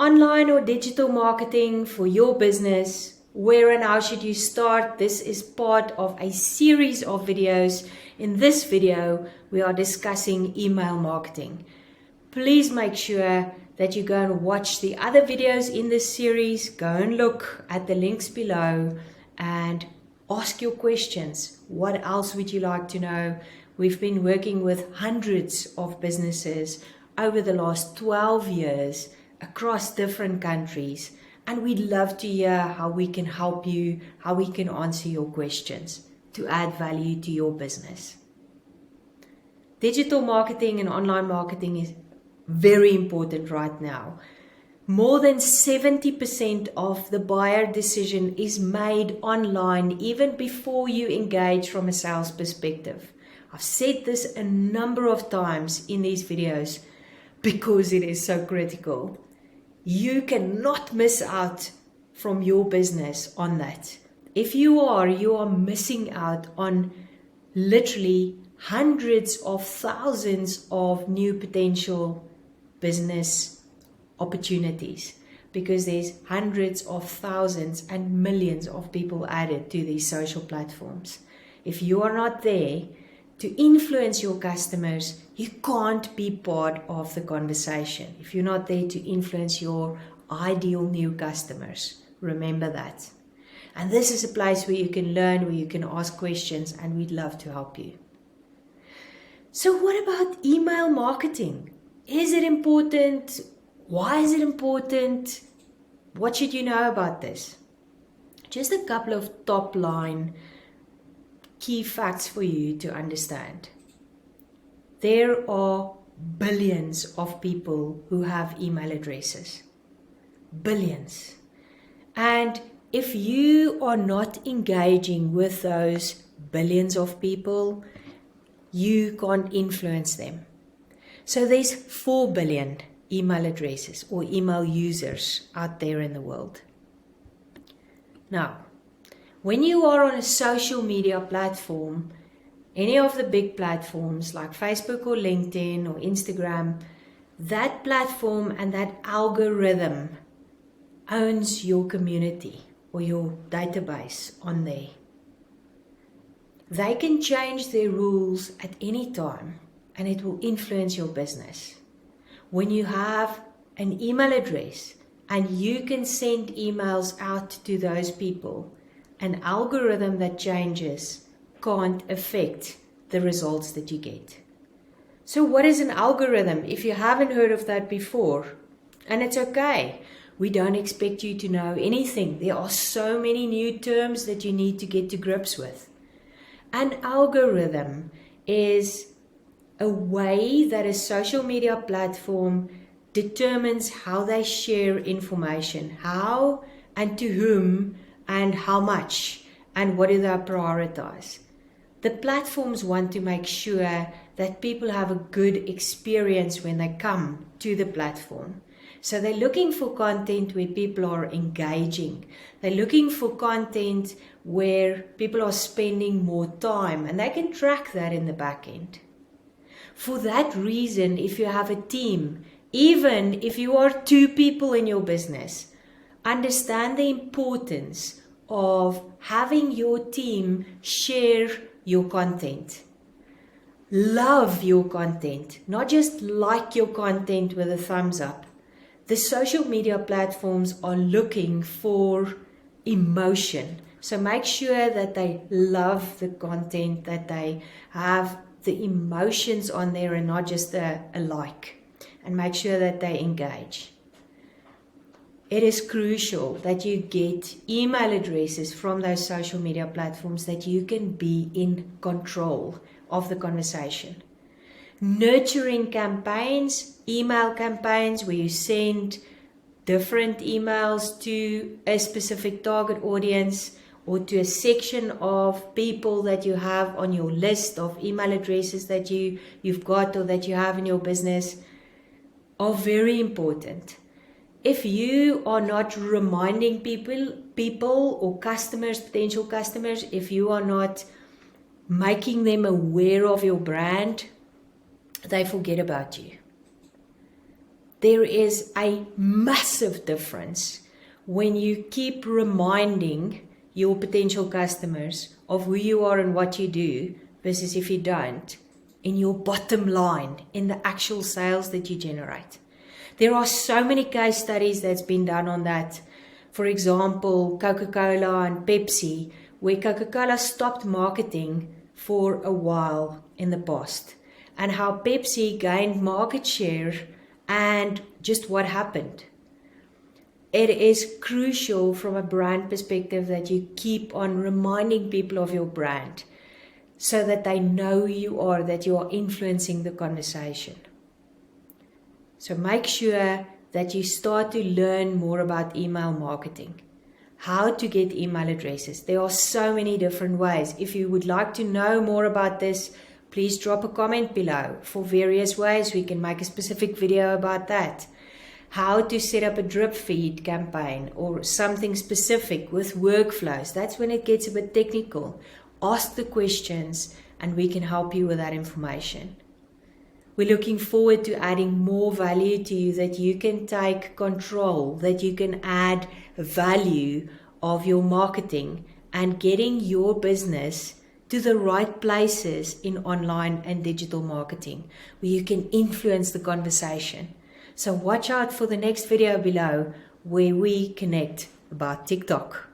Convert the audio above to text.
online or digital marketing for your business? Where and how should you start? This is part of a series of videos. In this video, we are discussing email marketing. Please make sure that you go and watch the other videos in this series. Go and look at the links below and ask your questions. What else would you like to know? We've been working with hundreds of businesses over the last 12 years across different countries, and we'd love to hear how we can help you, how we can answer your questions to add value to your business. Digital marketing and online marketing is very important right now. More than 70% of the buyer decision is made online even before you engage from a sales perspective. I've said this a number of times in these videos because it is so critical. You cannot miss out from your business on that. If you are missing out on literally hundreds of thousands of new potential business opportunities, because there's hundreds of thousands and millions of people added to these social platforms. If you are not there to influence your customers, you can't be part of the conversation. If you're not there to influence your ideal new customers, remember that. And this is a place where you can learn, where you can ask questions, and we'd love to help you. So what about email marketing? Is it important? Why is it important? What should you know about this? Just a couple of top line key facts for you to understand. There are billions of people who have email addresses. Billions. And if you are not engaging with those billions of people, you can't influence them. So there's 4 billion email addresses or email users out there in the world. Now, when you are on a social media platform, any of the big platforms like Facebook or LinkedIn or Instagram, that platform and that algorithm owns your community or your database on there. They can change their rules at any time and it will influence your business. When you have an email address and you can send emails out to those people, an algorithm that changes can't affect the results that you get. So what is an algorithm? If you haven't heard of that before, and it's okay, we don't expect you to know anything. There are so many new terms that you need to get to grips with. An algorithm is a way that a social media platform determines how they share information, how and to whom and how much, and what do they prioritize. The platforms want to make sure that people have a good experience when they come to the platform. So they're looking for content where people are engaging. They're looking for content where people are spending more time, and they can track that in the back end. For that reason, if you have a team, even if you are 2 people in your business, understand the importance of having your team share your content. Love your content, not just like your content with a thumbs up. The social media platforms are looking for emotion. So make sure that they love the content, that they have the emotions on there and not just a like. And make sure that they engage. It is crucial that you get email addresses from those social media platforms that you can be in control of the conversation. Nurturing campaigns, email campaigns where you send different emails to a specific target audience or to a section of people that you have on your list of email addresses that you've got or that you have in your business are very important. If you are not reminding people or customers, potential customers, if you are not making them aware of your brand, they forget about you. there is a massive difference when you keep reminding your potential customers of who you are and what you do versus if you don't, in your bottom line, in the actual sales that you generate. There are so many case studies that's been done on that. For example, Coca-Cola and Pepsi, where Coca-Cola stopped marketing for a while in the past, and how Pepsi gained market share and just what happened. It is crucial from a brand perspective that you keep on reminding people of your brand so that they know who you are, that you are influencing the conversation. So make sure that you start to learn more about email marketing, how to get email addresses. There are so many different ways. If you would like to know more about this, please drop a comment below. For various ways, we can make a specific video about that. How to set up a drip feed campaign or something specific with workflows. That's when it gets a bit technical. Ask the questions and we can help you with that information. We're looking forward to adding more value to you, that you can take control, that you can add value of your marketing and getting your business to the right places in online and digital marketing, where you can influence the conversation. So watch out for the next video below where we connect about TikTok.